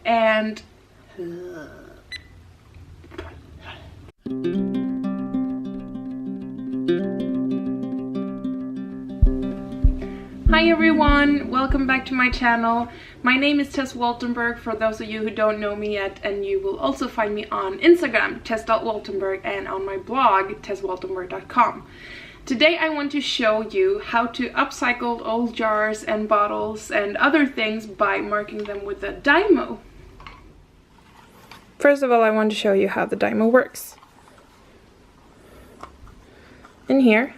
and hi everyone, welcome back to my channel. My name is Tess Waltenberg, for those of you who don't know me yet, and you will also find me on Instagram, tess.waltenberg, and on my blog, tesswaltenberg.com. Today I want to show you how to upcycle old jars and bottles and other things by marking them with a Dymo. First of all, I want to show you how the Dymo works. In here,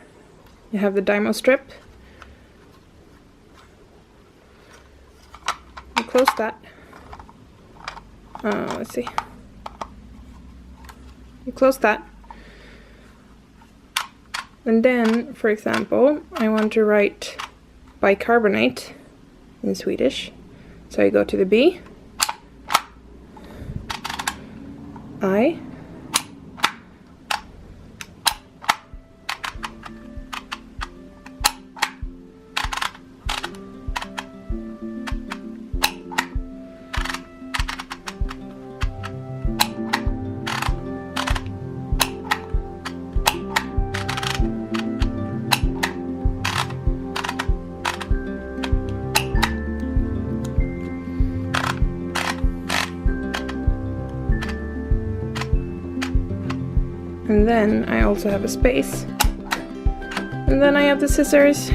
you have the Dymo strip. You close that. Let's see. You close that. And then, for example, I want to write bicarbonate in Swedish. So I go to the B, I, and then I also have a space, and then I have the scissors.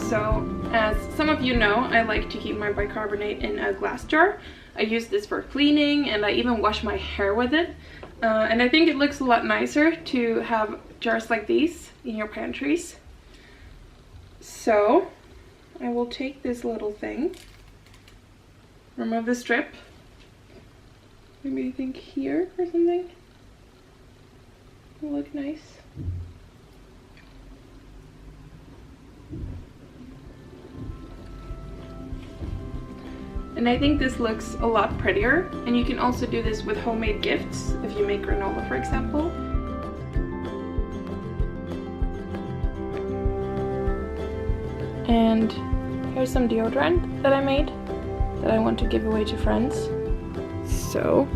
So, as some of you know, I like to keep my bicarbonate in a glass jar. I use this for cleaning, and I even wash my hair with it. And I think it looks a lot nicer to have jars like these in your pantries. So I will take this little thing, remove the strip, maybe I think here or something, will look nice. And I think this looks a lot prettier, and you can also do this with homemade gifts, if you make granola, for example. And here's some deodorant that I made that I want to give away to friends. So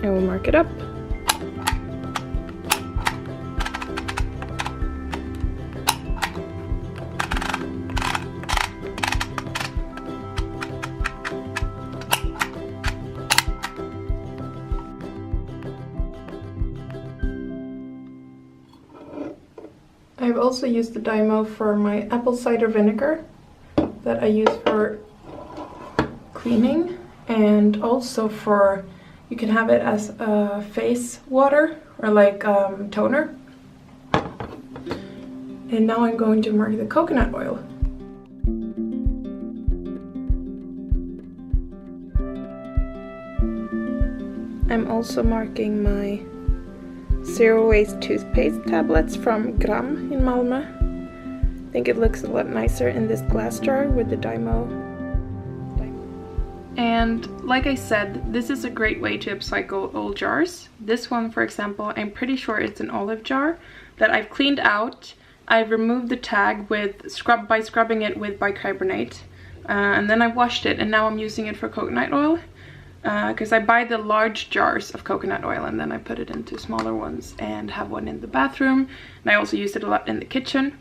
I will mark it up. I've also used the Dymo for my apple cider vinegar that I use for cleaning, and also for, you can have it as a face water or like toner. And now I'm going to mark the coconut oil. I'm also marking my zero waste toothpaste tablets from Gram in Malmö. I think it looks a lot nicer in this glass jar with the Dymo. And like I said, this is a great way to upcycle old jars. This one, for example, I'm pretty sure it's an olive jar that I've cleaned out. I've removed the tag by scrubbing it with bicarbonate, and then I washed it, and now I'm using it for coconut oil. Because I buy the large jars of coconut oil and then I put it into smaller ones and have one in the bathroom, and I also use it a lot in the kitchen.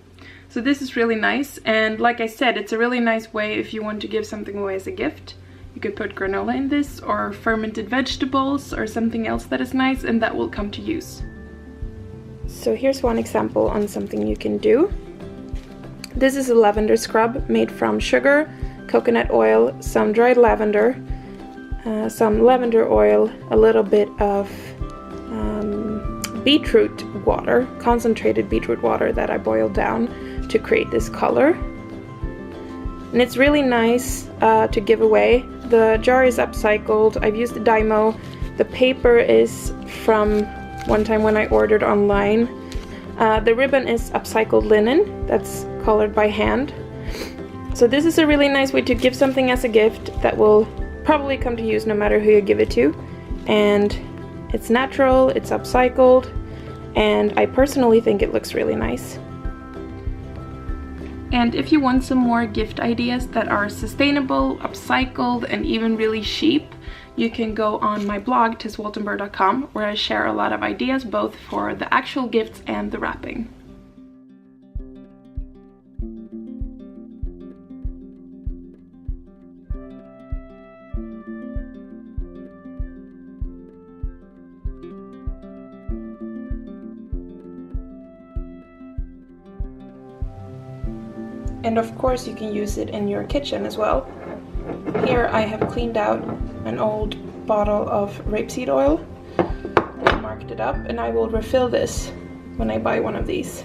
So this is really nice, and like I said, it's a really nice way if you want to give something away as a gift. You could put granola in this, or fermented vegetables, or something else that is nice, and that will come to use. So here's one example on something you can do. This is a lavender scrub made from sugar, coconut oil, some dried lavender, some lavender oil, a little bit of beetroot water, concentrated beetroot water that I boiled down to create this color. And it's really nice to give away. The jar is upcycled. I've used the Dymo. The paper is from one time when I ordered online. The ribbon is upcycled linen that's colored by hand. So this is a really nice way to give something as a gift that will probably come to use no matter who you give it to. And it's natural, it's upcycled, and I personally think it looks really nice. And if you want some more gift ideas that are sustainable, upcycled, and even really cheap, you can go on my blog, tisswaltenberg.com, where I share a lot of ideas both for the actual gifts and the wrapping. And of course you can use it in your kitchen as well. Here I have cleaned out an old bottle of rapeseed oil, marked it up, and I will refill this when I buy one of these.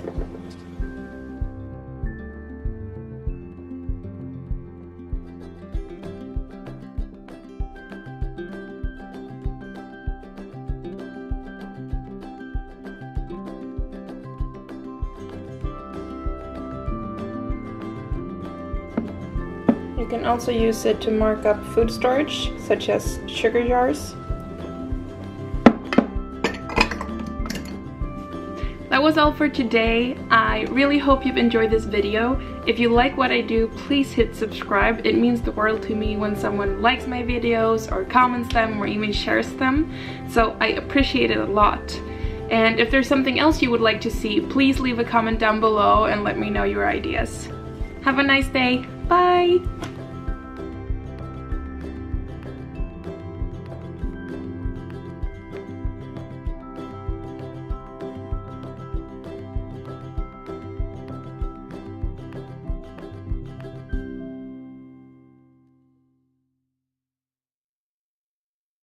You can also use it to mark up food storage, such as sugar jars. That was all for today. I really hope you've enjoyed this video. If you like what I do, please hit subscribe. It means the world to me when someone likes my videos or comments them or even shares them. So I appreciate it a lot. And if there's something else you would like to see, please leave a comment down below and let me know your ideas. Have a nice day. Bye!